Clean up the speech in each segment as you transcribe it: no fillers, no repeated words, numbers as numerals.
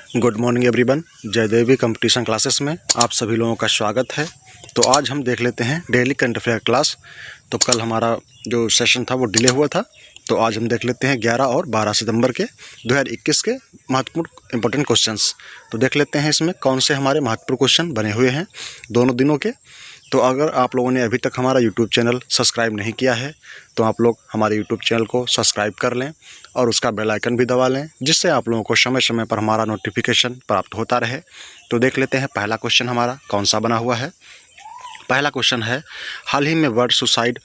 Good morning everyone. Jaidevi competition classes में आप सभी लोगों का स्वागत है। तो आज हम देख लेते हैं डेली करंट अफेयर क्लास। तो कल हमारा जो सेशन था वो डिले हुआ था, तो आज हम देख लेते हैं 11 और 12 सितंबर के 2021 के महत्वपूर्ण इंपॉर्टेंट क्वेश्चंस। तो देख लेते हैं इसमें कौन से हमारे महत्वपूर्ण क्वेश्चन बने हुए हैं दोनों दिनों के। तो अगर आप लोगों ने अभी तक हमारा यूट्यूब चैनल सब्सक्राइब नहीं किया है तो आप लोग हमारे यूट्यूब चैनल को सब्सक्राइब कर लें और उसका बेल आइकन भी दबा लें, जिससे आप लोगों को समय समय पर हमारा नोटिफिकेशन प्राप्त होता रहे। तो देख लेते हैं पहला क्वेश्चन हमारा कौन सा बना हुआ है। पहला क्वेश्चन है, हाल ही में वर्ल्ड सुसाइड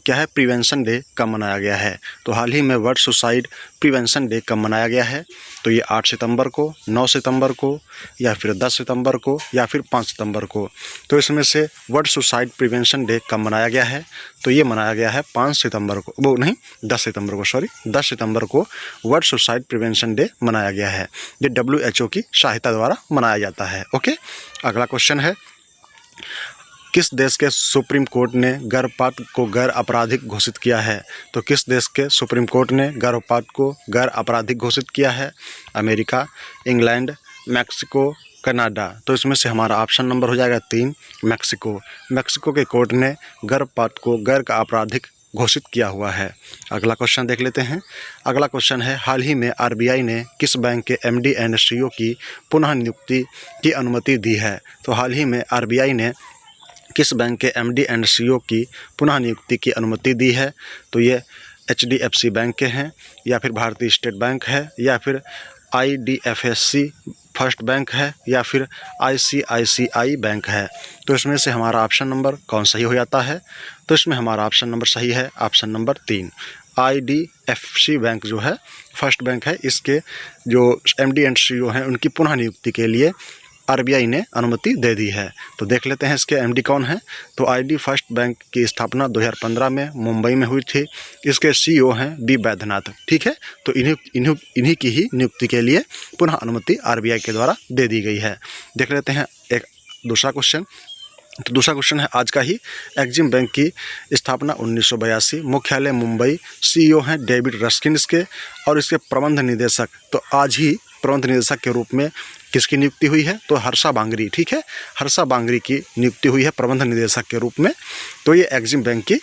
क्या है प्रिवेंशन डे कब मनाया गया है। तो हाल ही में वर्ल्ड सुसाइड प्रिवेंशन डे कब मनाया गया है। तो ये 8 सितंबर को, 9 सितंबर को, या फिर 10 सितंबर को, या फिर 5 सितंबर को। तो इसमें से वर्ल्ड सुसाइड प्रिवेंशन डे कब मनाया गया है। तो ये मनाया गया है 5 सितंबर को, वो नहीं 10 सितंबर को, 10 सितंबर को वर्ल्ड सुसाइड प्रिवेंशन डे मनाया गया है। ये WHO की सहायता द्वारा मनाया जाता है। ओके, अगला क्वेश्चन है, किस देश के सुप्रीम कोर्ट ने गर्भपात को गैर आपराधिक घोषित किया है। तो किस देश के सुप्रीम कोर्ट ने गर्भपात को गैर आपराधिक घोषित किया है। America, England, Mexico, Canada. तो इसमें से हमारा ऑप्शन नंबर हो जाएगा 3, मैक्सिको। मैक्सिको के कोर्ट ने गर्भपात को गैर आपराधिक घोषित किया हुआ है। अगला क्वेश्चन देख लेते हैं। अगला क्वेश्चन है, हाल ही में RBI ने किस बैंक के MD एंड CEO की पुनः नियुक्ति की अनुमति दी है। तो हाल ही में RBI ने किस बैंक के MD एंड CEO की पुनः नियुक्ति की अनुमति दी है। तो ये HDFC बैंक के हैं, या फिर भारतीय स्टेट बैंक है, या फिर IDFC फर्स्ट बैंक है, या फिर ICICI बैंक है। तो इसमें से हमारा ऑप्शन नंबर कौन सही हो जाता है। तो इसमें हमारा ऑप्शन नंबर सही है, ऑप्शन नंबर 3। IDFC बैंक जो है फर्स्ट बैंक है, इसके जो MD एंड CEO हैं उनकी पुनः नियुक्ति के लिए RBI ने अनुमति दे दी है। तो देख लेते हैं इसके MD कौन है। तो ID फर्स्ट बैंक की स्थापना 2015 में मुंबई में हुई थी। इसके CEO हैं B वैद्यनाथ। ठीक है, तो इन्हीं की ही नियुक्ति के लिए पुनः अनुमति RBI के द्वारा दे दी गई है। देख लेते हैं एक दूसरा क्वेश्चन। तो दूसरा क्वेश्चन है आज का ही, एक्जिम बैंक की स्थापना 1982, मुख्यालय मुंबई, CEO हैं डेविड रस्किन इसके, और इसके प्रबंध निदेशक, तो आज ही प्रबंध निदेशक के रूप में किसकी नियुक्ति हुई है। तो हर्षा बांगरी। ठीक है, हर्षा बांगरी की नियुक्ति हुई है प्रबंध निदेशक के रूप में। तो ये एक्जिम बैंक की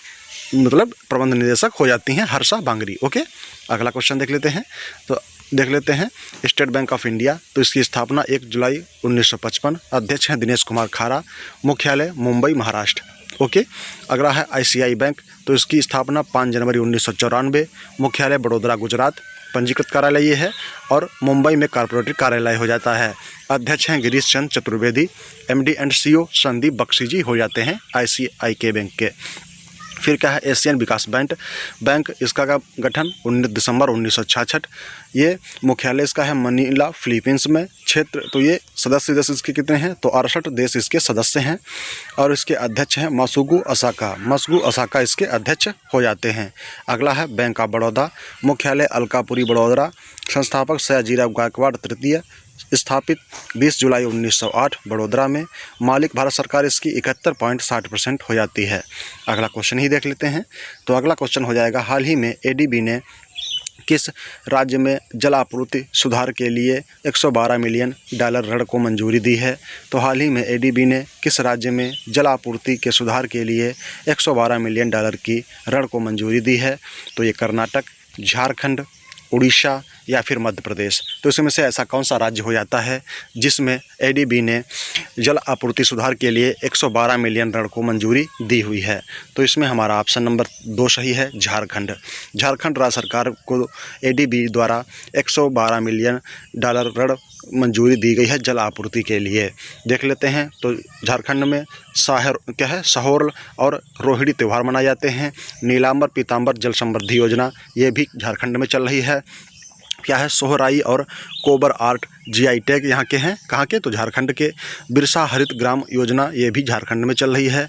मतलब प्रबंध निदेशक हो जाती हैं हर्षा बांगरी। ओके, अगला क्वेश्चन देख लेते हैं। तो देख लेते हैं स्टेट बैंक ऑफ इंडिया, तो इसकी स्थापना 1 जुलाई 1955, अध्यक्ष हैं दिनेश कुमार खारा, मुख्यालय मुंबई महाराष्ट्र। ओके, अगला है ICICI बैंक, तो इसकी स्थापना 5 जनवरी 1994, मुख्यालय बड़ौदा गुजरात, पंजीकृत कार्यालय ये है, और मुंबई में कॉर्पोरेटिव कार्यालय हो जाता है। अध्यक्ष हैं Girish Chandra Chaturvedi, MD and CEO Sandeep Bakshi ji हो जाते हैं ICICI बैंक के। फिर क्या है, एशियन विकास बैंक, इसका गठन 19 दिसंबर 1966, ये मुख्यालय इसका है मनीला फिलीपींस में। क्षेत्र, तो ये सदस्य देश इसके कितने हैं। तो 68 देश इसके सदस्य हैं, और इसके अध्यक्ष हैं मसुगु असाका इसके अध्यक्ष हो जाते हैं। अगला है बैंक ऑफ बड़ौदा, मुख्यालय अलकापुरी बड़ौदा, संस्थापक सयाजीराव गायकवाड़ तृतीय, स्थापित 20 जुलाई 1908 बड़ोदरा में, मालिक भारत सरकार इसकी 71.60% हो जाती है। अगला क्वेश्चन ही देख लेते हैं। तो अगला क्वेश्चन हो जाएगा, हाल ही में ADB ने किस राज्य में जल आपूर्ति सुधार के लिए $112 मिलियन ऋण को मंजूरी दी है। तो हाल ही में ADB ने किस राज्य में जल आपूर्ति के सुधार के लिए $112 मिलियन की ऋण को मंजूरी दी है। तो ये कर्नाटक, झारखंड, उड़ीसा, या फिर मध्य प्रदेश। तो इसमें से ऐसा कौन सा राज्य हो जाता है जिसमें ADB ने जल आपूर्ति सुधार के लिए 112 मिलियन ऋण को मंजूरी दी हुई है। तो इसमें हमारा ऑप्शन नंबर 2 सही है, झारखंड। झारखंड राज्य सरकार को ADB द्वारा 112 मिलियन ऋण मंजूरी दी गई है जल आपूर्ति के लिए। देख लेते हैं, तो झारखंड में सहोर और रोहिणी त्यौहार मनाए जाते हैं। नीलांबर पीतांबर जल समृद्धि योजना ये भी झारखंड में चल रही है। क्या है, सोहराई और कोबर आर्ट GI टैग यहाँ के हैं, कहाँ के, तो झारखंड के। बिरसा हरित ग्राम योजना ये भी झारखंड में चल रही है।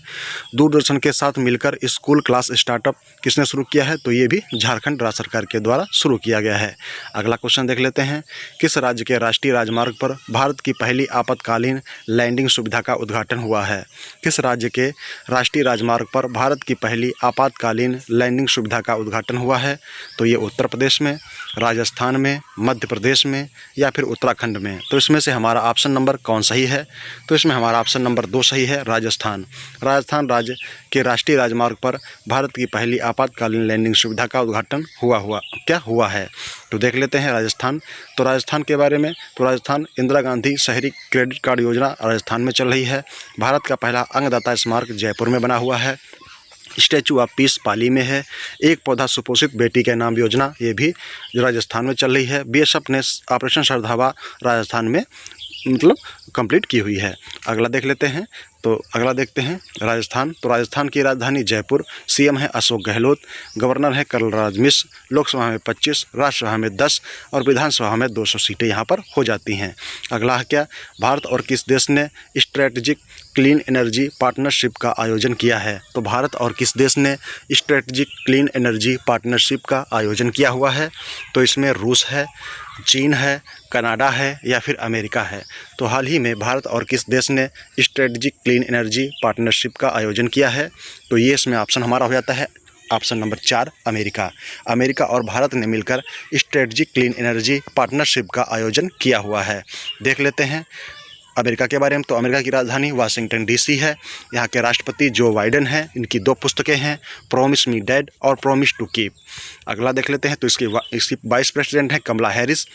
दूरदर्शन के साथ मिलकर स्कूल क्लास स्टार्टअप किसने शुरू किया है। तो ये भी झारखंड राज्य सरकार के द्वारा शुरू किया गया है। अगला क्वेश्चन देख लेते हैं, किस राज्य के राष्ट्रीय राजमार्ग पर भारत की पहली आपातकालीन लैंडिंग सुविधा का उद्घाटन हुआ है। किस राज्य के राष्ट्रीय राजमार्ग पर भारत की पहली आपातकालीन लैंडिंग सुविधा का उद्घाटन हुआ है। तो ये उत्तर प्रदेश में, राजस्थान में, मध्य प्रदेश में, या फिर उत्तराखंड उत्तराखंड में। तो इसमें से हमारा ऑप्शन नंबर कौन सही है? तो इसमें हमारा ऑप्शन नंबर 2 सही है, राजस्थान। राजस्थान राज्य के राष्ट्रीय राजमार्ग पर भारत की पहली आपातकालीन लैंडिंग सुविधा का उद्घाटन हुआ है। तो देख लेते हैं राजस्थान। तो राजस्थान के बारे में, तो राजस्थान इंदिरा गांधी शहरी क्रेडिट कार्ड योजना राजस्थान में चल रही है। भारत का पहला अंगदाता स्मारक जयपुर में बना हुआ है। स्टैचू ऑफ पीस पाली में है। एक पौधा सुपोषित बेटी के नाम योजना, ये भी राजस्थान में चल रही है। बीएसएफ ने ऑपरेशन श्रद्धावा राजस्थान में कंप्लीट की हुई है। अगला देख लेते हैं। तो अगला देखते हैं राजस्थान। तो राजस्थान की राजधानी जयपुर। सीएम है अशोक गहलोत। गवर्नर है कलराज मिश्र। लोकसभा में 25, राज्यसभा में 10 और विधानसभा में 200 सीटें यहाँ पर हो जाती हैं। अगला है क्या? भारत और किस देश ने स्ट्रेटजिक क्लीन एनर्जी पार्टनरशिप का आयोजन किया है? तो भारत और किस देश ने स्ट्रेटजिक क्लीन एनर्जी पार्टनरशिप का आयोजन किया हुआ है? तो इसमें रूस है, चीन है, कनाडा है या फिर अमेरिका है। तो हाल ही में भारत और किस देश ने स्ट्रेटजिक क्लीन एनर्जी पार्टनरशिप का आयोजन किया है? तो ये इसमें ऑप्शन हमारा हो जाता है ऑप्शन नंबर 4, अमेरिका। अमेरिका और भारत ने मिलकर स्ट्रेटजिक क्लीन एनर्जी पार्टनरशिप का आयोजन किया हुआ है। देख लेते हैं अमेरिका के बारे में। तो अमेरिका की राजधानी वाशिंगटन डीसी है। यहाँ के राष्ट्रपति जो बाइडेन हैं। इनकी 2 पुस्तकें हैं, प्रॉमिस मी डैड और प्रॉमिस टू कीप। अगला देख लेते हैं। तो इसकी वाइस प्रेसिडेंट है कमला हैरिस।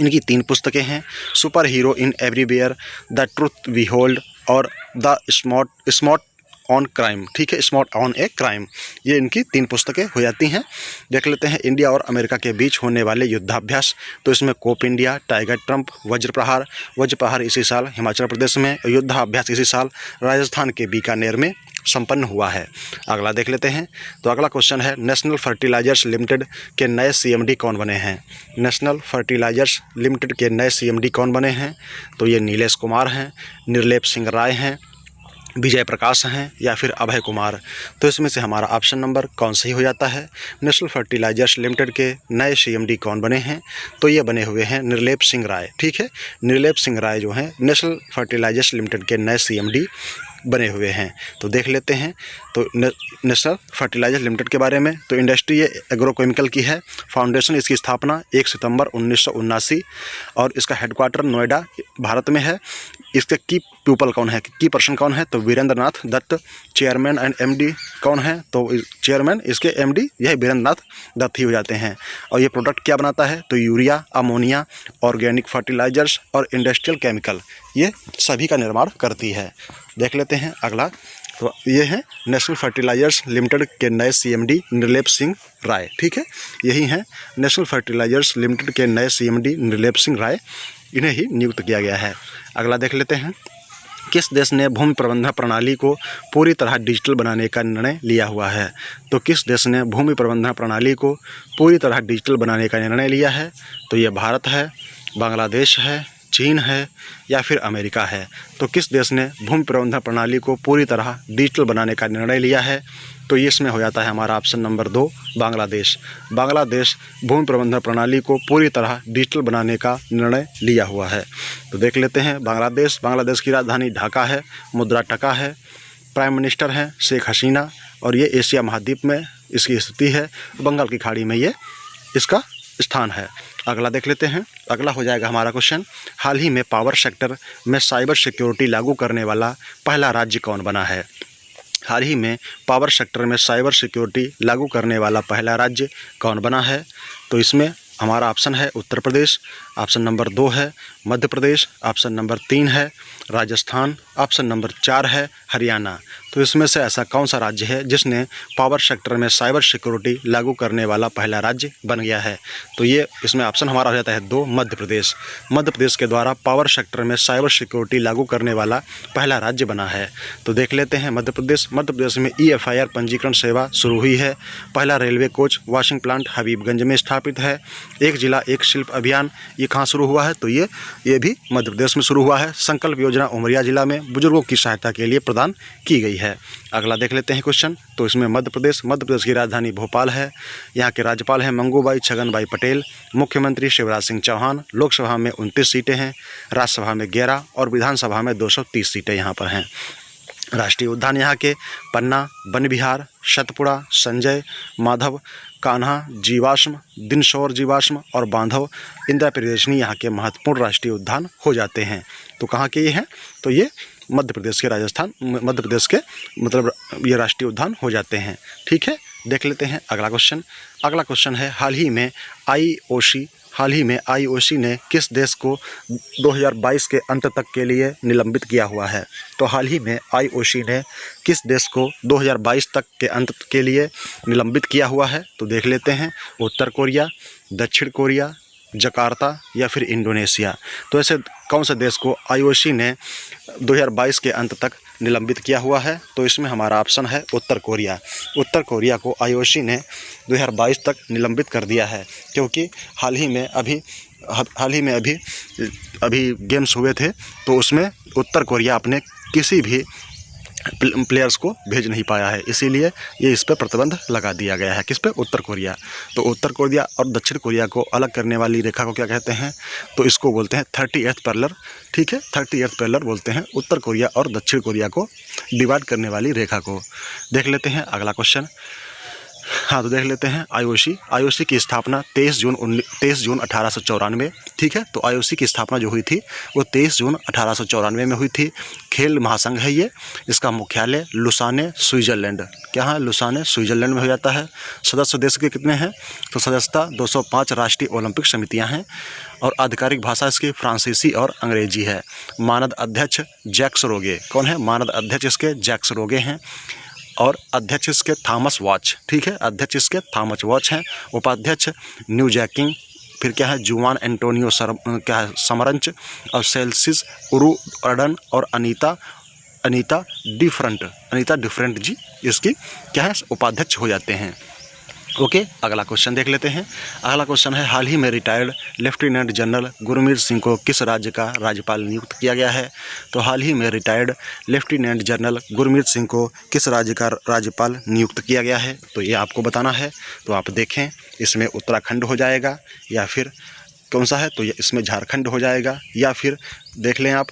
इनकी 3 पुस्तकें हैं, super hero in everywhere, the truth we hold और द स्मार्ट ऑन क्राइम। ठीक है, स्मार्ट ऑन ए क्राइम, ये इनकी 3 पुस्तकें हो जाती हैं। देख लेते हैं इंडिया और अमेरिका के बीच होने वाले युद्धाभ्यास। तो इसमें Cope India, tiger Trump, Vajra Prahar इसी साल हिमाचल प्रदेश में, युद्धाभ्यास इसी साल राजस्थान के बीकानेर में संपन्न हुआ है। अगला देख लेते हैं। तो अगला क्वेश्चन है, नेशनल फर्टिलाइजर्स लिमिटेड के नए सीएमडी कौन बने हैं? नेशनल फर्टिलाइजर्स लिमिटेड के नए सीएमडी कौन बने हैं? तो ये नीलेश कुमार हैं, निर्लेप सिंह राय हैं, विजय प्रकाश हैं या फिर अभय कुमार। तो इसमें से हमारा ऑप्शन नंबर कौन सही हो जाता है? नेशनल फर्टिलाइजर्स लिमिटेड के नए सीएमडी कौन बने हैं? तो ये बने हुए हैं निर्लेप सिंह राय। ठीक है, निर्लेप सिंह राय जो हैं नेशनल फर्टिलाइजर्स लिमिटेड के नए सीएमडी बने हुए हैं। तो देख लेते हैं। तो नेशनल फर्टिलाइजर लिमिटेड के बारे में। तो इंडस्ट्री ये एग्रोकेमिकल की है। फाउंडेशन इसकी स्थापना 1 सितंबर 1979 और इसका हेडक्वार्टर नोएडा भारत में है। इसके की पर्सन कौन है? तो वीरेंद्र नाथ दत्त। चेयरमैन एंड एमडी कौन है? तो चेयरमैन इसके एमडी यह वीरेंद्र नाथ दत्त ही हो जाते हैं। और ये प्रोडक्ट क्या बनाता है? तो यूरिया, अमोनिया, ऑर्गेनिक फर्टिलाइजर्स और इंडस्ट्रियल केमिकल, ये सभी का निर्माण करती है। देख लेते हैं अगला। तो ये है नेशनल फर्टिलाइजर्स लिमिटेड के नए सीएमडी निर्लेप सिंह राय। ठीक है, यही हैं नेशनल फर्टिलाइजर्स लिमिटेड के नए सीएमडी निर्लेप सिंह राय, इन्हें ही नियुक्त किया गया है। अगला देख लेते हैं। किस देश ने भूमि प्रबंधन प्रणाली को पूरी तरह डिजिटल बनाने का निर्णय लिया हुआ है? तो किस देश ने भूमि प्रबंधन प्रणाली को पूरी तरह डिजिटल बनाने का निर्णय लिया है? तो ये भारत है, बांग्लादेश है, चीन है या फिर अमेरिका है। तो किस देश ने भूमि प्रबंधन प्रणाली को पूरी तरह डिजिटल बनाने का निर्णय लिया है? तो ये इसमें हो जाता है हमारा ऑप्शन नंबर 2, बांग्लादेश। बांग्लादेश भूमि प्रबंधन प्रणाली को पूरी तरह डिजिटल बनाने का निर्णय लिया हुआ है। तो देख लेते हैं बांग्लादेश की राजधानी ढाका है, मुद्रा टका है, प्राइम मिनिस्टर हैं शेख हसीना और ये एशिया महाद्वीप में इसकी स्थिति है, बंगाल की खाड़ी में ये इसका स्थान है। अगला देख लेते हैं। अगला हो जाएगा हमारा क्वेश्चन, हाल ही में पावर सेक्टर में साइबर सिक्योरिटी लागू करने वाला पहला राज्य कौन बना है? हाल ही में पावर सेक्टर में साइबर सिक्योरिटी लागू करने वाला पहला राज्य कौन बना है? तो इसमें हमारा ऑप्शन है उत्तर प्रदेश, ऑप्शन नंबर 2 है मध्य प्रदेश, ऑप्शन नंबर 3 है राजस्थान, ऑप्शन नंबर 4 है हरियाणा। तो इसमें से ऐसा कौन सा राज्य है जिसने पावर सेक्टर में साइबर सिक्योरिटी लागू करने वाला पहला राज्य बन गया है? तो ये इसमें ऑप्शन हमारा हो जाता है 2, मध्य प्रदेश। मध्य प्रदेश के द्वारा पावर सेक्टर में साइबर सिक्योरिटी लागू करने वाला पहला राज्य बना है। तो देख लेते हैं मध्य प्रदेश में EFIR पंजीकरण सेवा शुरू हुई है। पहला railway coach washing plant Habibganj में स्थापित है। एक जिला एक शिल्प अभियान ये कहाँ शुरू हुआ है? तो ये भी मध्य प्रदेश में शुरू हुआ है। संकल्प योजना उमरिया जिला में बुजुर्गों की सहायता के लिए प्रदान की गई है। अगला देख लेते हैं क्वेश्चन। तो इसमें मध्य प्रदेश की राजधानी भोपाल है। यहाँ के राज्यपाल हैं मंगूबाई छगनभाई पटेल, मुख्यमंत्री शिवराज सिंह चौहान। लोकसभा में 29 सीटें हैं, राज्यसभा में 11 और विधानसभा में 230 सीटें यहाँ पर हैं। राष्ट्रीय उद्यान यहाँ के पन्ना, वन विहार, सतपुड़ा, संजय, माधव, कान्हा, जीवाश्म, दिनशोर जीवाश्म और बांधव, इंदिरा प्रियदर्शनी यहाँ के महत्वपूर्ण राष्ट्रीय उद्यान हो जाते हैं। तो कहाँ के ये हैं? तो ये मध्य प्रदेश के मध्य प्रदेश के मतलब ये राष्ट्रीय उद्यान हो जाते हैं। ठीक है, देख लेते हैं अगला क्वेश्चन। अगला क्वेश्चन है, हाल ही में आईओसी ने किस देश को 2022 के अंत तक के लिए निलंबित किया हुआ है? तो हाल ही में आईओसी ने किस देश को 2022 तक के अंत के लिए निलंबित किया हुआ है? तो देख लेते हैं, उत्तर कोरिया, दक्षिण कोरिया, जकार्ता या फिर इंडोनेशिया। तो ऐसे कौन से देश को आईओसी ने 2022 के अंत तक निलंबित किया हुआ है? तो इसमें हमारा ऑप्शन है उत्तर कोरिया। उत्तर कोरिया को आईओसी ने 2022 तक निलंबित कर दिया है, क्योंकि हाल ही में अभी गेम्स हुए थे, तो उसमें उत्तर कोरिया अपने किसी भी प्लेयर्स को भेज नहीं पाया है, इसीलिए ये इस पर प्रतिबंध लगा दिया गया है। किस पे? उत्तर कोरिया। तो उत्तर कोरिया और दक्षिण कोरिया को अलग करने वाली रेखा को क्या कहते हैं? तो इसको बोलते हैं 30th पैरेलल। ठीक है, 30th पैरेलल बोलते हैं उत्तर कोरिया और दक्षिण कोरिया को डिवाइड करने वाली रेखा को। देख लेते हैं अगला क्वेश्चन। हाँ, तो देख लेते हैं आईओसी की स्थापना 23 जून 1894। ठीक है, तो आईओसी की स्थापना जो हुई थी वो 23 जून 1894 में हुई थी। खेल महासंघ है ये। इसका मुख्यालय लुसाने, स्विट्जरलैंड। क्या है? लुसाने, स्विट्जरलैंड में हो जाता है। सदस्य देश के कितने हैं? तो सदस्यता 205 राष्ट्रीय ओलंपिक समितियां हैं और आधिकारिक भाषा इसकी फ्रांसीसी और अंग्रेजी है। मानद अध्यक्ष जैक्स रोगे। कौन है मानद अध्यक्ष? इसके जैक्स रोगे हैं और अध्यक्ष इसके थॉमस वॉच। ठीक है, अध्यक्ष इसके थॉमस वॉच हैं। उपाध्यक्ष न्यू जैकिंग, फिर क्या है जूआन एंटोनियो समरंच और सेल्सिस उरु अर्डन और अनीता डिफरेंट जी इसकी क्या है उपाध्यक्ष हो जाते हैं। ओके, अगला क्वेश्चन देख लेते हैं। अगला क्वेश्चन है, हाल ही में retired lieutenant general Gurmeet Singh को किस राज्य का राज्यपाल नियुक्त किया गया है? तो हाल ही में retired lieutenant general Gurmeet Singh को किस राज्य का राज्यपाल नियुक्त किया गया है? तो ये आपको बताना है। तो आप देखें, इसमें उत्तराखंड हो जाएगा या फिर कौन सा है? तो ये इसमें झारखंड हो जाएगा, या फिर देख लें आप,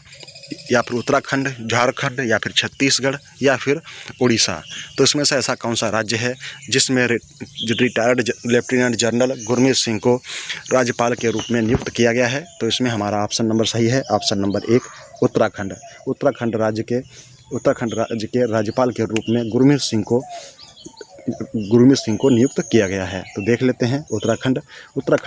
या फिर उत्तराखंड, झारखंड या फिर छत्तीसगढ़ या फिर उड़ीसा। तो इसमें से ऐसा कौन सा राज्य है जिसमें retired lieutenant general Gurmeet Singh को राज्यपाल के रूप में नियुक्त किया गया है? तो इसमें हमारा ऑप्शन नंबर सही है, ऑप्शन नंबर 1 उत्तराखंड। उत्तराखंड राज्य के राज्यपाल के रूप में गुरमीत सिंह को नियुक्त किया गया है। तो देख लेते हैं उत्तराखंड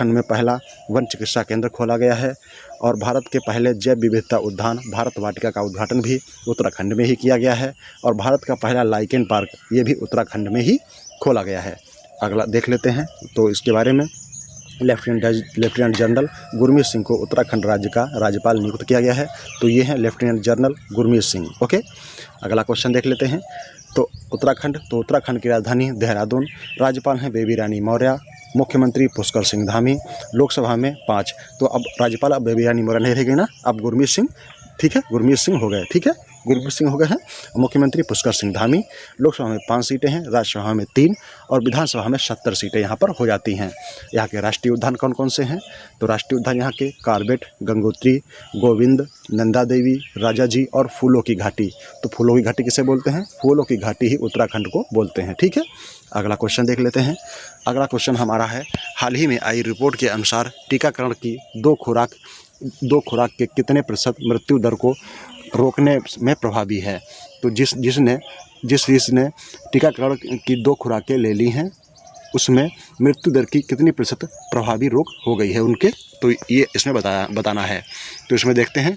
में पहला वन चिकित्सा केंद्र खोला गया है और भारत के पहले जैव विविधता उद्यान भारत वाटिका का उद्घाटन भी उत्तराखंड में ही किया गया है और भारत का पहला लाइकेन पार्क ये भी उत्तराखंड में ही खोला गया है। अगला देख लेते हैं, तो इसके बारे में लेफ्टिनेंट जनरल गुरमीत सिंह को उत्तराखंड राज्य का राज्यपाल नियुक्त किया गया है। तो ये हैं lieutenant general Gurmeet Singh. Okay, अगला क्वेश्चन देख लेते हैं। तो उत्तराखंड की राजधानी देहरादून। राज्यपाल हैं बेबी रानी मौर्य। मुख्यमंत्री पुष्कर सिंह धामी। लोकसभा में 5। तो अब राज्यपाल अब बेबी रानी मौर्य नहीं रह गई ना, अब गुरमीत सिंह। ठीक है, गुरमीत सिंह हो गए। ठीक है, गुरमीत सिंह हो गए हैं। मुख्यमंत्री पुष्कर सिंह धामी। लोकसभा में 5 सीटें हैं, राज्यसभा में 3 और विधानसभा में 70 सीटें यहाँ पर हो जाती हैं। यहाँ के राष्ट्रीय उद्यान कौन कौन से हैं? तो राष्ट्रीय उद्यान यहाँ के कार्बेट, गंगोत्री, गोविंद, नंदा देवी, राजा जी और फूलों की घाटी। तो फूलों की घाटी किसे बोलते हैं? फूलों की घाटी ही उत्तराखंड को बोलते हैं। ठीक है, अगला क्वेश्चन देख लेते हैं। अगला क्वेश्चन हमारा है, हाल ही में आई रिपोर्ट के अनुसार टीकाकरण की दो खुराक के कितने प्रतिशत मृत्यु दर को रोकने में प्रभावी है? तो जिसने टीकाकरण की 2 खुराकें ले ली हैं उसमें मृत्यु दर की कितनी प्रतिशत प्रभावी रोक हो गई है उनके? तो ये इसमें बताना है। तो इसमें देखते हैं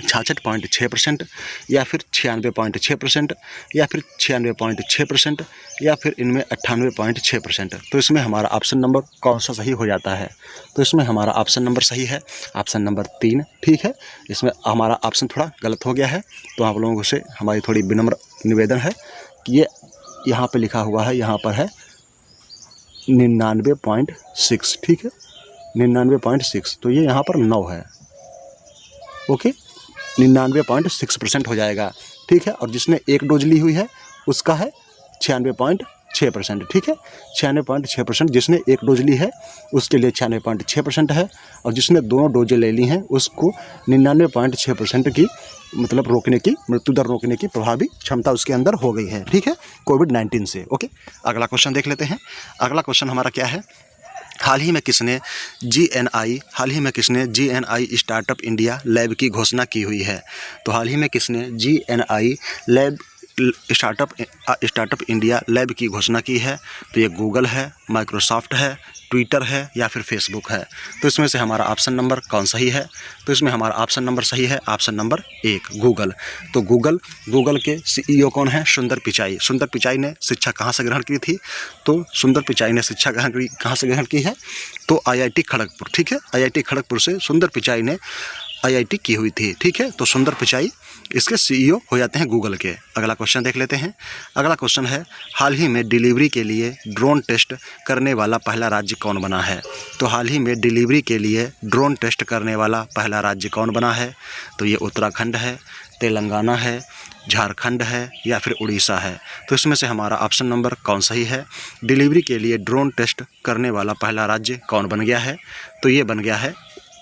66.6% या फिर 96.6% या फिर 96.6% या फिर इनमें 98.6%। तो इसमें हमारा ऑप्शन नंबर कौन सा सही हो जाता है? तो इसमें हमारा ऑप्शन नंबर सही है, ऑप्शन नंबर 3। ठीक है, इसमें हमारा ऑप्शन थोड़ा गलत हो गया है, तो आप लोगों से हमारी थोड़ी विनम्र निवेदन है कि ये यहाँ पे लिखा हुआ है, यहाँ पर है 99.6। ठीक है, 99.6, तो ये यहाँ पर 9 है। ओके, 99.6% हो जाएगा। ठीक है, और जिसने 1 डोज ली हुई है उसका है 96.6। 96.6%, ठीक है। 96.6% जिसने एक डोज ली है उसके लिए 96.6% है, और जिसने दोनों डोजें ले ली हैं उसको 99.6% की मतलब रोकने की, मृत्यु दर रोकने की प्रभावी क्षमता उसके अंदर हो गई है, ठीक है, कोविड-19 से। ओके, अगला क्वेश्चन देख लेते हैं। अगला क्वेश्चन हमारा क्या है, हाल ही में किसने GNI स्टार्टअप इंडिया लैब की घोषणा की हुई है। तो हाल ही में किसने GNI lab startup India lab की घोषणा की है। तो ये गूगल है, माइक्रोसॉफ्ट है, ट्विटर है या फिर फेसबुक है। तो इसमें से हमारा ऑप्शन नंबर कौन सही है। तो इसमें हमारा ऑप्शन नंबर सही है, ऑप्शन नंबर 1 गूगल। तो गूगल के CEO कौन है, सुंदर पिचाई। सुंदर पिचाई ने शिक्षा कहाँ से ग्रहण की थी। तो सुंदर पिचाई ने शिक्षा कहाँ से ग्रहण की है, तो IIT खड़गपुर, ठीक है। IIT खड़गपुर से सुंदर पिचाई ने IIT की हुई थी, ठीक है। तो सुंदर पिचाई इसके CEO हो जाते हैं गूगल के। अगला क्वेश्चन देख लेते हैं। अगला क्वेश्चन है, हाल ही में डिलीवरी के लिए ड्रोन टेस्ट करने वाला पहला राज्य कौन बना है। तो हाल ही में डिलीवरी के लिए ड्रोन टेस्ट करने वाला पहला राज्य कौन बना है। तो ये उत्तराखंड है, तेलंगाना है, झारखंड है या फिर उड़ीसा है। तो इसमें से हमारा ऑप्शन नंबर कौन सही है, डिलीवरी के लिए ड्रोन टेस्ट करने वाला पहला राज्य कौन बन गया है। तो ये बन गया है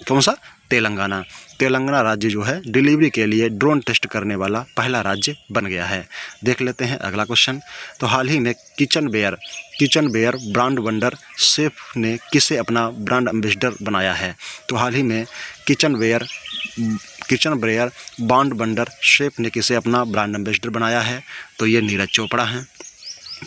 कौन सा, तेलंगाना। तेलंगाना राज्य जो है डिलीवरी के लिए ड्रोन टेस्ट करने वाला पहला राज्य बन गया है। देख लेते हैं अगला क्वेश्चन। तो हाल ही में kitchenware brand Wonderchef ने किसे अपना ब्रांड एम्बेसडर बनाया है। तो हाल ही में kitchenware brand Wonderchef ने किसे अपना ब्रांड एम्बेसडर बनाया है। तो ये नीरज चोपड़ा हैं,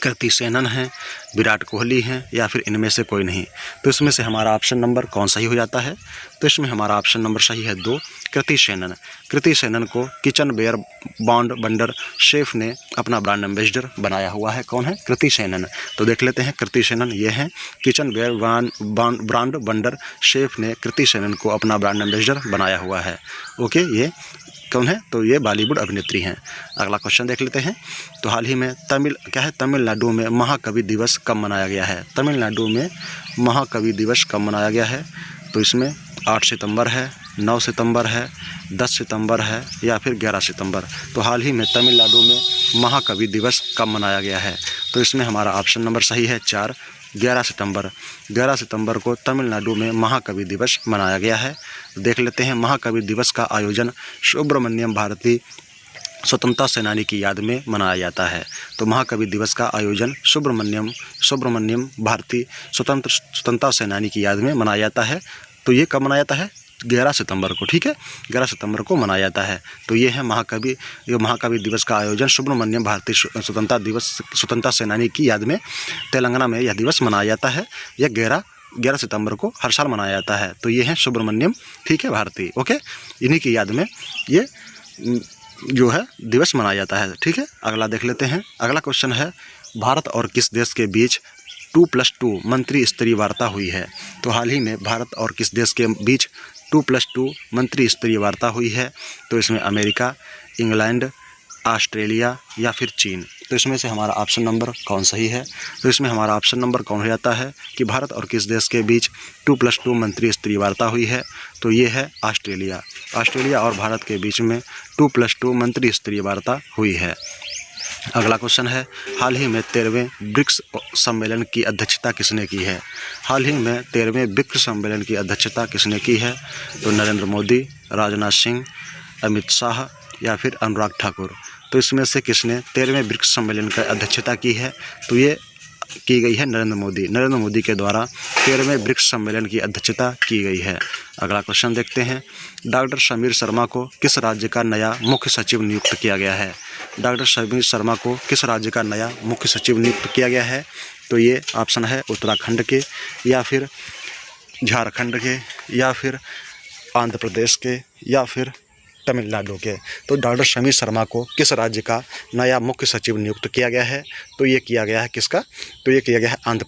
कृति सेनन है, विराट कोहली हैं या फिर इनमें से कोई नहीं। तो इसमें से हमारा ऑप्शन नंबर कौन सही हो जाता है। तो इसमें हमारा ऑप्शन नंबर सही है 2 कृति सेनन। कृति सेनन को kitchenware brand Wonderchef ने अपना ब्रांड एम्बेसडर बनाया हुआ है। कौन है, कृति सेनन। तो देख लेते हैं, कृति सेनन ये हैं, kitchenware brand Wonderchef ने कृति सेनन को अपना ब्रांड एम्बेसडर बनाया हुआ है। ओके, ये कौन है, तो ये बॉलीवुड अभिनेत्री हैं। अगला क्वेश्चन देख लेते हैं। तो हाल ही में तमिलनाडु में महाकवि दिवस कब मनाया गया है। तमिलनाडु में महाकवि दिवस कब मनाया गया है। तो इसमें 8 सितंबर है, 9 सितंबर है, 10 सितंबर है या फिर 11 सितंबर। तो हाल ही में तमिलनाडु में महाकवि दिवस कब मनाया गया है। तो इसमें हमारा ऑप्शन नंबर सही है 4 11 सितंबर। 11 सितंबर को तमिलनाडु में महाकवि दिवस मनाया गया है। देख लेते हैं, महाकवि दिवस का आयोजन सुब्रमण्यम भारती स्वतंत्रता सेनानी की याद में मनाया जाता है। तो महाकवि दिवस का आयोजन सुब्रमण्यम भारती स्वतंत्रता सेनानी की याद में मनाया जाता है। तो ये कब मनाया जाता है, 11 सितंबर को, ठीक है, 11 सितंबर को मनाया जाता है। तो ये है महाकवि दिवस का आयोजन सुब्रमण्यम भारती स्वतंत्रता सेनानी की याद में तेलंगाना में यह दिवस मनाया जाता है। यह 11 सितंबर को हर साल मनाया जाता है। तो ये हैं सुब्रमण्यम, ठीक है, भारती। ओके, इन्हीं की याद में ये जो है दिवस मनाया जाता है, ठीक है। अगला देख लेते हैं। अगला क्वेश्चन है, भारत और किस देश के बीच 2+2 मंत्री स्तरीय वार्ता हुई है। तो हाल ही में भारत और किस देश के बीच 2+2 मंत्री स्तरीय वार्ता हुई है। तो इसमें अमेरिका, इंग्लैंड, ऑस्ट्रेलिया या फिर चीन। तो इसमें से हमारा ऑप्शन नंबर कौन सही है। तो इसमें हमारा ऑप्शन नंबर कौन हो जाता है कि भारत और किस देश के बीच 2+2 मंत्री स्तरीय वार्ता हुई है। तो ये है ऑस्ट्रेलिया। ऑस्ट्रेलिया और भारत के बीच में 2+2 मंत्री स्तरीय वार्ता हुई है। अगला क्वेश्चन है, हाल ही में 13वें ब्रिक्स सम्मेलन की अध्यक्षता किसने की है। हाल ही में 13वें ब्रिक्स सम्मेलन की अध्यक्षता किसने की है। तो नरेंद्र मोदी, राजनाथ सिंह, अमित शाह या फिर अनुराग ठाकुर। तो इसमें से किसने 13वें ब्रिक्स सम्मेलन की अध्यक्षता की है। तो ये की गई है नरेंद्र मोदी के द्वारा 13वें ब्रिक्स सम्मेलन की अध्यक्षता की गई है। अगला क्वेश्चन देखते हैं, डॉक्टर समीर शर्मा को किस राज्य का नया मुख्य सचिव नियुक्त किया गया है। डॉक्टर समीर शर्मा को किस राज्य का नया मुख्य सचिव नियुक्त किया गया है। तो ये ऑप्शन है उत्तराखंड के या फिर झारखंड के या फिर आंध्र प्रदेश के या फिर तमिलनाडु के। तो डॉक्टर समीर शर्मा को किस राज्य का नया मुख्य सचिव नियुक्त किया गया है। तो ये किया गया है किसका, तो ये किया गया है आंध्र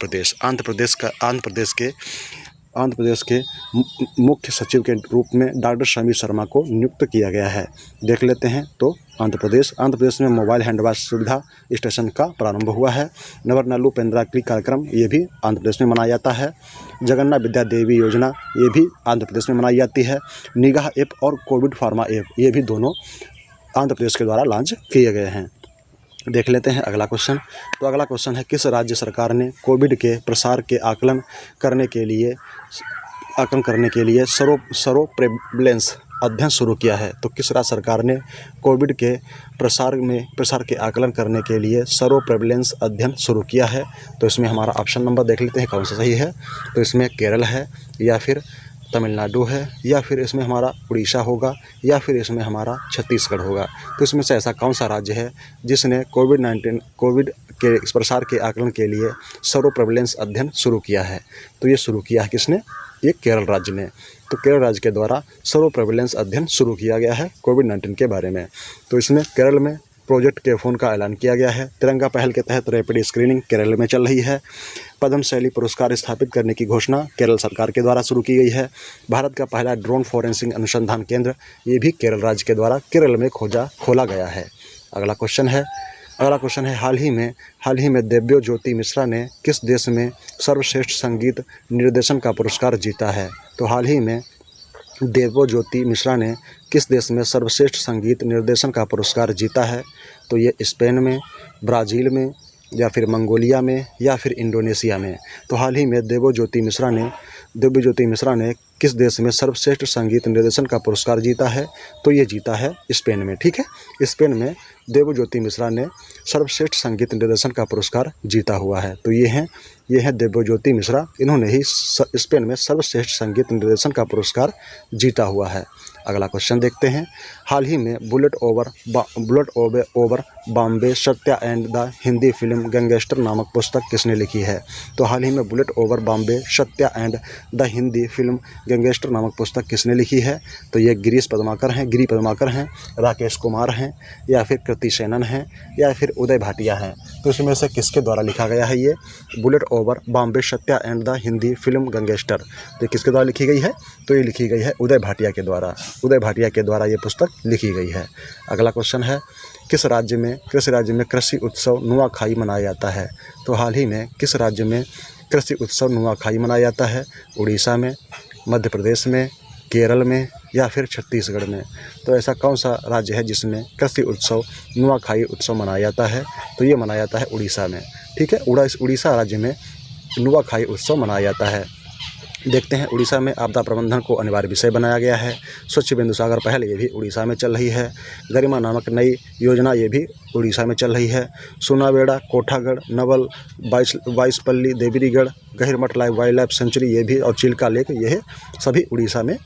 प्रदेश के मुख्य सचिव के रूप में डॉक्टर समीर शर्मा को नियुक्त किया गया है। देख लेते हैं। तो आंध्र प्रदेश में मोबाइल हैंडवाश सुविधा स्टेशन का प्रारंभ हुआ है। नवरनालू पेंद्राक्री कार्यक्रम ये भी आंध्र प्रदेश में मनाया जाता है। जगन्नाथ विद्या देवी योजना ये भी आंध्र प्रदेश में मनाई जाती है। निगाह ऐप और कोविड फार्मा ऐप ये भी दोनों आंध्र प्रदेश के द्वारा लॉन्च किए गए हैं। देख लेते हैं अगला क्वेश्चन। तो अगला क्वेश्चन है, किस राज्य सरकार ने कोविड के प्रसार के आकलन करने के लिए सरो प्रेवलेंस अध्ययन शुरू किया है। तो किस राज्य सरकार ने कोविड के प्रसार के आकलन करने के लिए सरो प्रेवलेंस अध्ययन शुरू किया है। तो इसमें हमारा ऑप्शन नंबर देख लेते हैं कौन सा सही है। तो इसमें केरल है, या फिर तमिलनाडु है, या फिर इसमें हमारा उड़ीसा होगा, या फिर इसमें हमारा छत्तीसगढ़ होगा। तो इसमें से ऐसा कौन सा राज्य है जिसने कोविड के प्रसार के आकलन के लिए सरो प्रेवलेंस अध्ययन शुरू किया है। तो ये शुरू किया है किसने? ये केरल राज्य ने। तो केरल राज्य के द्वारा सरो प्रेवलेंस अध्ययन शुरू किया गया है कोविड-19 के बारे में। तो इसमें केरल में प्रोजेक्ट के फोन का ऐलान किया गया है। तिरंगा पहल के तहत रैपिड स्क्रीनिंग केरल में चल रही है। पद्म शैली पुरस्कार स्थापित करने की घोषणा केरल सरकार के द्वारा शुरू की गई है। भारत का पहला ड्रोन फॉरेंसिक अनुसंधान केंद्र ये भी केरल राज्य के द्वारा केरल में खोला गया है। अगला क्वेश्चन है हाल ही में दिव्यो ज्योति मिश्रा ने किस देश में सर्वश्रेष्ठ संगीत निर्देशन का पुरस्कार जीता है। तो हाल ही में दिव्यो ज्योति मिश्रा ने किस देश में सर्वश्रेष्ठ संगीत निर्देशन का पुरस्कार जीता है। तो ये स्पेन में, ब्राज़ील में, या फिर मंगोलिया में, या फिर इंडोनेशिया में। तो हाल ही में दिव्यो ज्योति मिश्रा ने किस देश में सर्वश्रेष्ठ संगीत निर्देशन का पुरस्कार जीता है। तो ये जीता है स्पेन में। ठीक है, स्पेन में दिव्यो ज्योति मिश्रा ने सर्वश्रेष्ठ संगीत निर्देशन का पुरस्कार जीता हुआ है। तो ये हैं दिव्यो ज्योति मिश्रा, इन्होंने ही स्पेन में सर्वश्रेष्ठ संगीत निर्देशन का पुरस्कार जीता हुआ है। अगला क्वेश्चन देखते हैं। हाल ही में bullet over Bombay Satya and the Hindi film gangster नामक पुस्तक किसने लिखी है। तो हाल ही में bullet over Bombay Satya and the Hindi film gangster नामक पुस्तक किसने लिखी है। तो ये गिरी पद्माकर हैं, राकेश कुमार हैं, या फिर कृति सेनन हैं, या फिर उदय भाटिया हैं। तो इसमें से किसके द्वारा लिखा गया है ये bullet over Bombay Satya and the Hindi film gangster. तो किसके द्वारा लिखी गई है। तो ये लिखी गई है उदय भाटिया के द्वारा ये पुस्तक लिखी गई है। अगला क्वेश्चन है, किस राज्य में कृषि उत्सव नुआखाई मनाया जाता है। तो हाल ही में किस राज्य में कृषि उत्सव नुआखाई मनाया जाता है। उड़ीसा में, मध्य प्रदेश में, केरल में, या फिर छत्तीसगढ़ में। तो ऐसा कौन सा राज्य है जिसमें कृषि उत्सव नुआखाई उत्सव मनाया जाता है। तो ये मनाया जाता है उड़ीसा में। ठीक है, उड़ीसा राज्य में नुआखाई उत्सव मनाया जाता है। देखते हैं, उड़ीसा में आपदा प्रबंधन को अनिवार्य विषय बनाया गया है। स्वच्छ बिंदु सागर पहल ये भी उड़ीसा में चल रही है। गरिमा नामक नई योजना ये भी उड़ीसा में चल रही है। Sonabeda, Kothagarh, Naval, Baisapalli, Debrigarh, Gahirmatha wildlife sanctuary ये भी, और चिल्का लेक ये सभी उड़ीसा में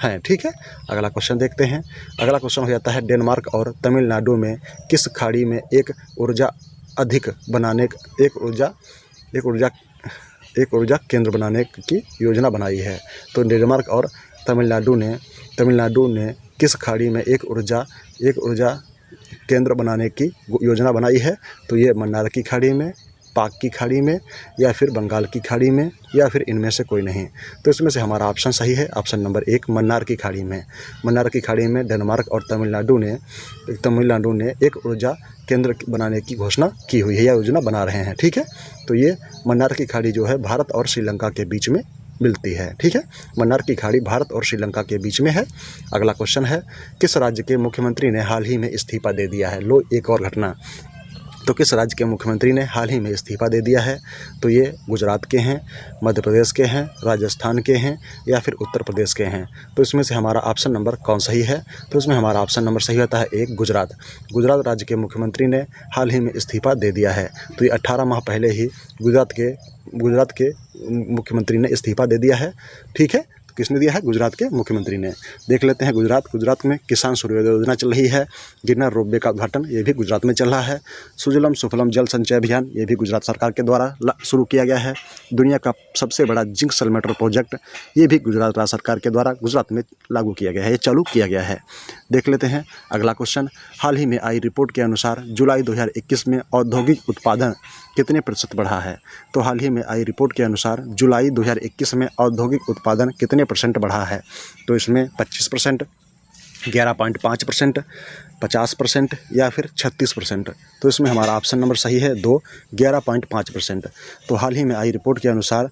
हैं। ठीक है, अगला क्वेश्चन देखते हैं। अगला क्वेश्चन हो जाता है, डेनमार्क और तमिलनाडु में किस खाड़ी में एक ऊर्जा केंद्र बनाने की योजना बनाई है। तो डेनमार्क और तमिलनाडु ने किस खाड़ी में एक ऊर्जा केंद्र बनाने की योजना बनाई है। तो ये मन्नार की खाड़ी में, पाक की खाड़ी में, या फिर बंगाल की खाड़ी में, या फिर इनमें से कोई नहीं। तो इसमें से हमारा ऑप्शन सही है, ऑप्शन नंबर 1 मन्नार की खाड़ी में डेनमार्क और तमिलनाडु ने एक ऊर्जा केंद्र बनाने की घोषणा की हुई है या योजना बना रहे हैं। ठीक है, तो ये मन्नार की खाड़ी जो है भारत और श्रीलंका के बीच में मिलती है। ठीक है, मन्नार की खाड़ी भारत और श्रीलंका के बीच में है। अगला क्वेश्चन है, किस राज्य के मुख्यमंत्री ने हाल ही में इस्तीफा दे दिया है। लो, एक और घटना। तो किस राज्य के मुख्यमंत्री ने हाल ही में इस्तीफा दे दिया है। तो ये गुजरात के हैं, मध्य प्रदेश के हैं, राजस्थान के हैं, या फिर उत्तर प्रदेश के हैं। तो इसमें से हमारा ऑप्शन नंबर कौन सही है। तो इसमें हमारा ऑप्शन नंबर सही होता है 1 गुजरात राज्य के मुख्यमंत्री ने हाल ही में इस्तीफा दे दिया है। तो ये 18 माह पहले ही गुजरात के मुख्यमंत्री ने इस्तीफा दे दिया है। ठीक है, किसने दिया है। गुजरात के मुख्यमंत्री ने। देख लेते हैं गुजरात में किसान सूर्योदय योजना चल रही है। गिरनार रोपवे का उद्घाटन ये भी गुजरात में चल रहा है। सुजलम सुफलम जल संचय अभियान ये भी गुजरात सरकार के द्वारा शुरू किया गया है। दुनिया का सबसे बड़ा जिंक सल्मेटर प्रोजेक्ट ये भी गुजरात राज्य सरकार के द्वारा गुजरात में लागू किया गया है, ये चालू किया गया है। देख लेते हैं अगला क्वेश्चन। हाल ही में आई रिपोर्ट के अनुसार जुलाई 2021 में औद्योगिक उत्पादन कितने प्रतिशत बढ़ा है। तो हाल ही में आई रिपोर्ट के अनुसार जुलाई 2021 में औद्योगिक उत्पादन कितने % बढ़ा है। तो इसमें 25%, 11.5%, 50% या फिर 36%। तो इसमें हमारा ऑप्शन नंबर सही है 2, 11.5%। तो हाल ही में आई रिपोर्ट के अनुसार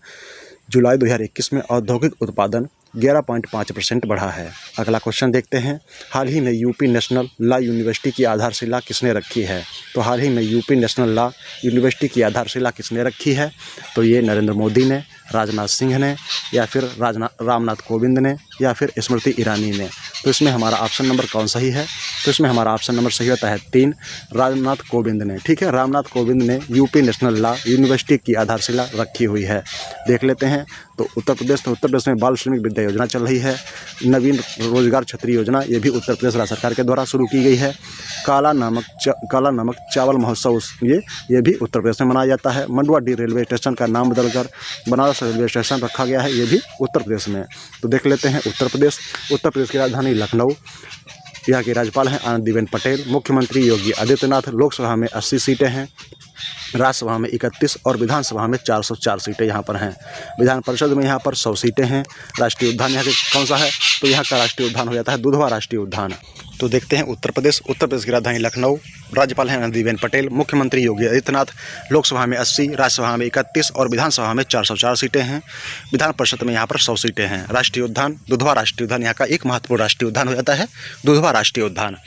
जुलाई 2021 में औद्योगिक उत्पादन 11.5% बढ़ा है। अगला क्वेश्चन देखते हैं, हाल ही में यूपी नेशनल लॉ यूनिवर्सिटी की आधारशिला किसने रखी है? तो हाल ही में यूपी नेशनल लॉ यूनिवर्सिटी की आधारशिला किसने रखी है? तो ये नरेंद्र मोदी ने, राजनाथ सिंह ने, या फिर रामनाथ कोविंद ने, या फिर स्मृति ईरानी ने। तो इसमें हमारा ऑप्शन नंबर कौन सही है? तो इसमें हमारा ऑप्शन नंबर सही होता है 3, रामनाथ कोविंद ने। ठीक है, रामनाथ कोविंद ने यूपी नेशनल लॉ यूनिवर्सिटी की आधारशिला रखी हुई है। देख लेते हैं, तो उत्तर प्रदेश में बाल श्रमिक विद्या योजना चल रही है। नवीन रोजगार छतरी योजना, ये भी उत्तर प्रदेश राज्य सरकार के द्वारा शुरू की गई है। काला नमक चावल महोत्सव, ये भी उत्तर प्रदेश में मनाया जाता है। मंडुआडीह रेलवे स्टेशन का नाम बदलकर बनारस रेलवे स्टेशन रखा गया है, ये भी उत्तर प्रदेश में। तो देख लेते हैं उत्तर प्रदेश की राजधानी लखनऊ, यहाँ के राज्यपाल हैं आनंदीबेन पटेल, मुख्यमंत्री योगी आदित्यनाथ। लोकसभा में 80 सीटें हैं, राज्यसभा में 31 और विधानसभा में 404 सीटें यहाँ पर हैं। विधान परिषद में यहाँ पर 100 सीटें हैं। राष्ट्रीय उद्यान यहाँ के कौन सा है? तो यहाँ का राष्ट्रीय उद्यान हो जाता है दुधवा राष्ट्रीय उद्यान। तो देखते हैं उत्तर प्रदेश की राजधानी लखनऊ, राज्यपाल हैं आनंदीबेन पटेल, मुख्यमंत्री योगी आदित्यनाथ। लोकसभा में 80, राज्यसभा में 31 और विधानसभा में 404 सीटें हैं। विधान परिषद में यहाँ पर 100 सीटें हैं। राष्ट्रीय उद्यान दुधवा राष्ट्रीय उद्यान यहाँ का एक महत्वपूर्ण राष्ट्रीय उद्यान हो जाता है, दुधवा राष्ट्रीय उद्यान।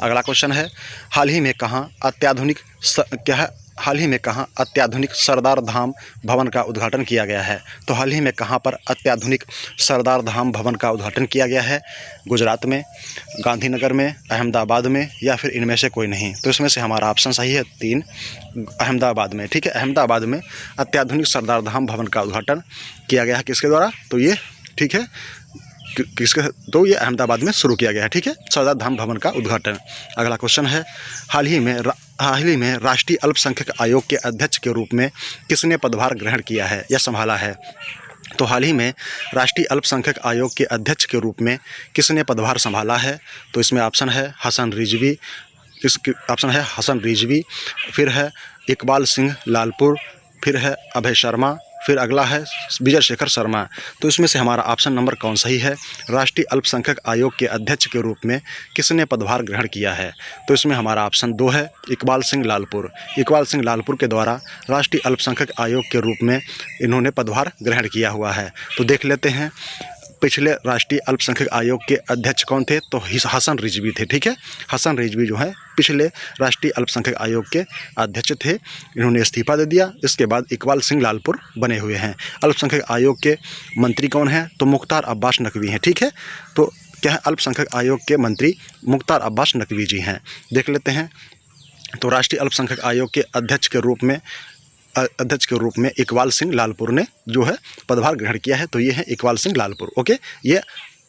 अगला क्वेश्चन है, हाल ही में कहाँ अत्याधुनिक सरदार धाम भवन का उद्घाटन किया गया है? तो हाल ही में कहाँ पर अत्याधुनिक सरदार धाम भवन का उद्घाटन किया गया है? गुजरात में, गांधीनगर में, अहमदाबाद में, या फिर इनमें से कोई नहीं। तो इसमें से हमारा ऑप्शन सही है 3, अहमदाबाद में। ठीक है, अहमदाबाद में अत्याधुनिक सरदार धाम भवन का उद्घाटन किया गया है। किसके द्वारा? तो ये ठीक है, तो ये अहमदाबाद में शुरू किया गया है। ठीक है, सरदार धाम भवन का उद्घाटन। अगला क्वेश्चन है, हाल ही में राष्ट्रीय अल्पसंख्यक आयोग के अध्यक्ष के रूप में किसने पदभार ग्रहण किया है या संभाला है? तो हाल ही में राष्ट्रीय अल्पसंख्यक आयोग के अध्यक्ष के रूप में किसने पदभार संभाला है? तो इसमें ऑप्शन है हसन रिजवी, फिर है इकबाल सिंह लालपुर, फिर है अभय शर्मा, फिर अगला है विजय शेखर शर्मा। तो इसमें से हमारा ऑप्शन नंबर कौन सही है? राष्ट्रीय अल्पसंख्यक आयोग के अध्यक्ष के रूप में किसने पदभार ग्रहण किया है? तो इसमें हमारा ऑप्शन 2 है, इकबाल सिंह लालपुर के द्वारा राष्ट्रीय अल्पसंख्यक आयोग के रूप में इन्होंने पदभार ग्रहण किया हुआ है। तो देख लेते हैं, पिछले राष्ट्रीय अल्पसंख्यक आयोग के अध्यक्ष कौन थे? तो हसन रिजवी थे। ठीक है, हसन रिजवी जो है पिछले राष्ट्रीय अल्पसंख्यक आयोग के अध्यक्ष थे। इन्होंने इस्तीफा दे दिया। इसके बाद इकबाल सिंह लालपुर बने हुए हैं। अल्पसंख्यक आयोग के मंत्री कौन हैं? तो मुख्तार अब्बास नकवी हैं। ठीक है, तो क्या है, अल्पसंख्यक आयोग के मंत्री मुख्तार अब्बास नकवी जी हैं। देख लेते हैं, तो राष्ट्रीय अल्पसंख्यक आयोग के अध्यक्ष के रूप में इकबाल सिंह लालपुर ने जो है पदभार ग्रहण किया है। तो ये है इकबाल सिंह लालपुर। ओके, ये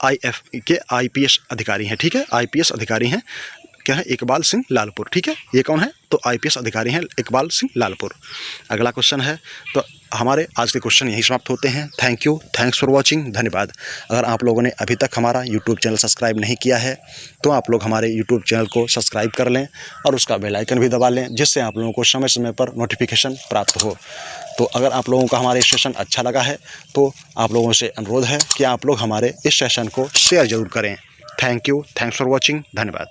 IPS अधिकारी हैं। ठीक है, IPS अधिकारी हैं। क्या है? इकबाल सिंह लालपुर। ठीक है, ये कौन है? तो IPS अधिकारी हैं इकबाल सिंह लालपुर। अगला क्वेश्चन है, तो हमारे आज के क्वेश्चन यही समाप्त होते हैं। थैंक्स फॉर वॉचिंग, धन्यवाद। अगर आप लोगों ने अभी तक हमारा यूट्यूब चैनल सब्सक्राइब नहीं किया है तो आप लोग हमारे यूट्यूब चैनल को सब्सक्राइब कर लें और उसका बेल आइकन भी दबा लें, जिससे आप लोगों को समय समय पर नोटिफिकेशन प्राप्त हो। तो अगर आप लोगों का हमारे सेशन अच्छा लगा है तो आप लोगों से अनुरोध है कि आप लोग हमारे इस सेशन को शेयर ज़रूर करें। थैंक्स फॉर वॉचिंग, धन्यवाद।